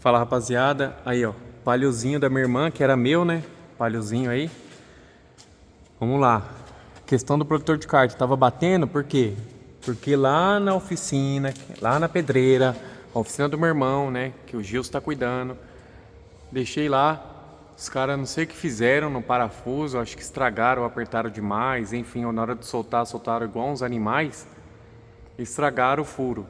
Fala, rapaziada, aí ó, palhozinho da minha irmã, que era meu, né? Palhozinho aí. Vamos lá. Questão do protetor de kart, tava batendo, por quê? Porque lá na oficina, lá na pedreira, a oficina do meu irmão, né? Que o Gilson tá cuidando. Deixei lá, os caras não sei o que fizeram no parafuso, acho que estragaram, apertaram demais, enfim, na hora de soltar, soltaram igual uns animais, estragaram o furo.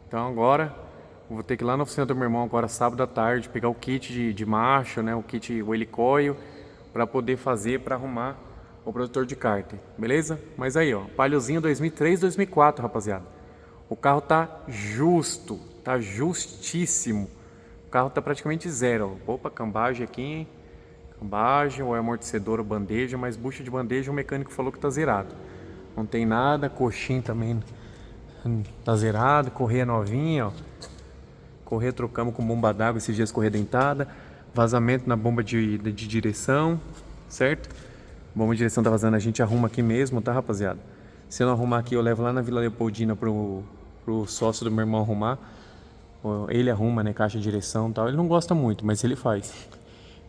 Então agora vou ter que ir lá na oficina do meu irmão agora sábado à tarde, pegar o kit de macho, né, o kit, o helicoil, para poder fazer, para arrumar o protetor de cárter, beleza? Mas aí ó, Paliozinho 2003, 2004, rapaziada. O carro tá justo, tá justíssimo. O carro tá praticamente zero. Opa, cambagem aqui, hein? Cambagem, ou é amortecedor ou bandeja, mas bucha de bandeja o mecânico falou que tá zerado. Não tem nada, coxinha também tá zerado, correia novinha, ó. Correia trocamos com bomba d'água esses dias, correia dentada. Vazamento na bomba de direção, certo? Bomba de direção tá vazando, a gente arruma aqui mesmo, tá, rapaziada? Se eu não arrumar aqui, eu levo lá na Vila Leopoldina pro sócio do meu irmão arrumar. Ele arruma, né, caixa de direção e tal. Ele não gosta muito, mas ele faz.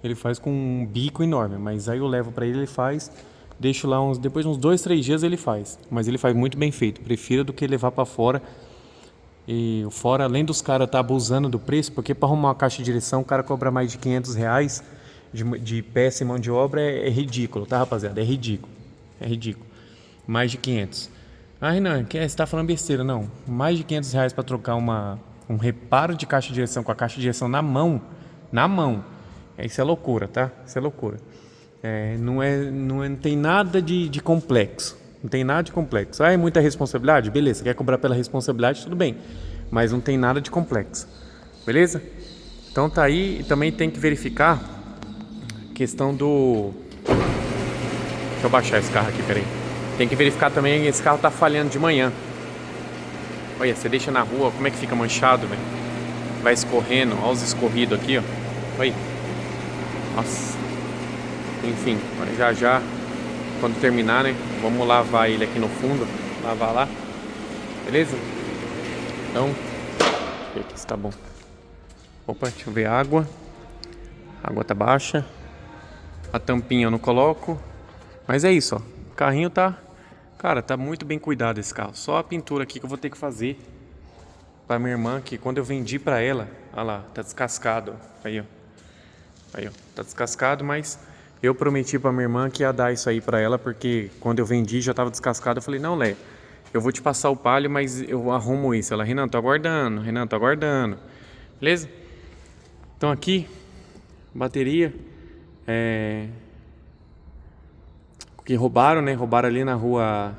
Ele faz com um bico enorme, mas aí eu levo pra ele, ele faz. Deixo lá depois de uns 2, 3 dias ele faz. Mas ele faz muito bem feito. Prefiro do que levar pra fora. E fora, além dos caras tá abusando do preço, porque para arrumar uma caixa de direção o cara cobra mais de R$ 500 de peça e mão de obra, é ridículo, tá, rapaziada? É ridículo. É ridículo. Mais de 500. Ah, Renan, você tá falando besteira, não. Mais de R$ 500 para trocar um reparo de caixa de direção com a caixa de direção na mão. Na mão. Isso é loucura, tá? Isso é loucura. Não tem nada de complexo. Não tem nada de complexo. Ah, é muita responsabilidade? Beleza, quer cobrar pela responsabilidade, tudo bem. Mas não tem nada de complexo. Beleza? Então tá aí. E também tem que verificar a questão do... Deixa eu baixar esse carro aqui, peraí. Tem que verificar também, esse carro tá falhando de manhã. Olha, você deixa na rua, como é que fica manchado, velho? Vai escorrendo, olha os escorridos aqui, ó. Olha. Nossa. Enfim, já, quando terminar, né? Vamos lavar ele aqui no fundo. Lavar lá. Beleza? Então, deixa eu ver aqui se tá bom. Opa, deixa eu ver a água. A água tá baixa. A tampinha eu não coloco. Mas é isso, ó. O carrinho tá... Cara, tá muito bem cuidado esse carro. Só a pintura aqui que eu vou ter que fazer pra minha irmã, que quando eu vendi pra ela... Olha lá, tá descascado. Aí, ó. Aí, ó. Tá descascado, mas... Eu prometi pra minha irmã que ia dar isso aí pra ela, porque quando eu vendi já tava descascado. Eu falei, não, Lé, eu vou te passar o palio, mas eu arrumo isso. Ela, Renan, tô aguardando. Renan, tô aguardando. Beleza? Então aqui, bateria. Que roubaram, né? Roubaram ali na rua,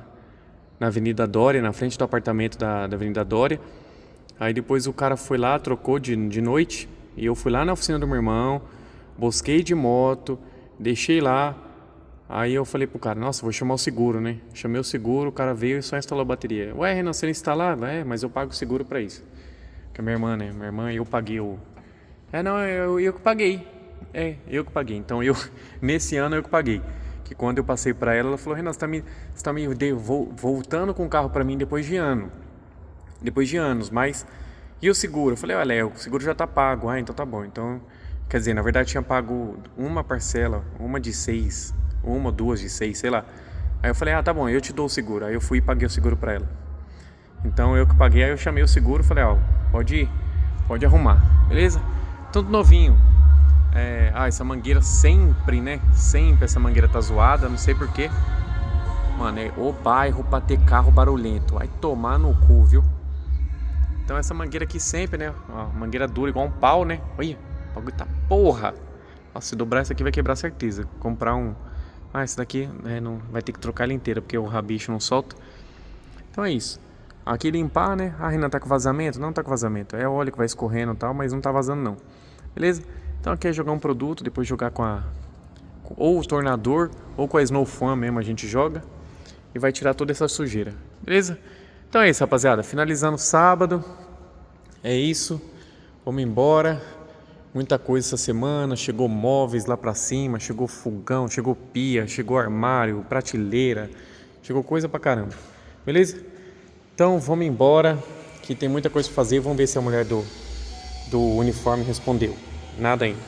na Avenida Dória, na frente do apartamento da Avenida Dória. Aí depois o cara foi lá, trocou de noite. E eu fui lá na oficina do meu irmão, busquei de moto, deixei lá. Aí eu falei pro cara, nossa, vou chamar o seguro, né? Chamei o seguro, o cara veio e só instalou a bateria. Ué, Renan, você não instalar? É, mas eu pago o seguro pra isso. Que a minha irmã, né? Minha irmã, eu paguei o... não, eu que paguei. Eu que paguei. Então nesse ano eu que paguei. Que quando eu passei pra ela, ela falou, Renan, você tá me voltando com o carro pra mim depois de ano. Depois de anos, mas... E o seguro? Eu falei, olha, o seguro já tá pago. Ah, então tá bom. Então, quer dizer, na verdade tinha pago uma parcela, uma de 6, uma ou duas de 6, sei lá. Aí eu falei, tá bom, eu te dou o seguro. Aí eu fui e paguei o seguro pra ela. Então eu que paguei, aí eu chamei o seguro, falei, pode ir, pode arrumar, beleza? Tudo novinho. Essa mangueira sempre, né? Sempre essa mangueira tá zoada, não sei porquê. Mano, é o bairro pra ter carro barulhento. Vai tomar no cu, viu? Então essa mangueira aqui sempre, né? Ó, mangueira dura igual um pau, né? Olha, o bagulho tá porra. Nossa, se dobrar essa aqui vai quebrar certeza. Comprar um... esse daqui, né, não... vai ter que trocar ela inteira, porque o rabicho não solta. Então é isso. Aqui limpar, né? Renan, tá com vazamento? Não tá com vazamento. É óleo que vai escorrendo e tal, mas não tá vazando não. Beleza? Então aqui é jogar um produto, depois jogar ou o tornador, ou com a Snow Fan mesmo a gente joga. E vai tirar toda essa sujeira. Beleza? Então é isso, rapaziada. Finalizando sábado. É isso. Vamos embora. Muita coisa essa semana. Chegou móveis lá pra cima. Chegou fogão. Chegou pia. Chegou armário. Prateleira. Chegou coisa pra caramba. Beleza? Então vamos embora. Que tem muita coisa pra fazer. Vamos ver se a mulher do uniforme respondeu. Nada ainda.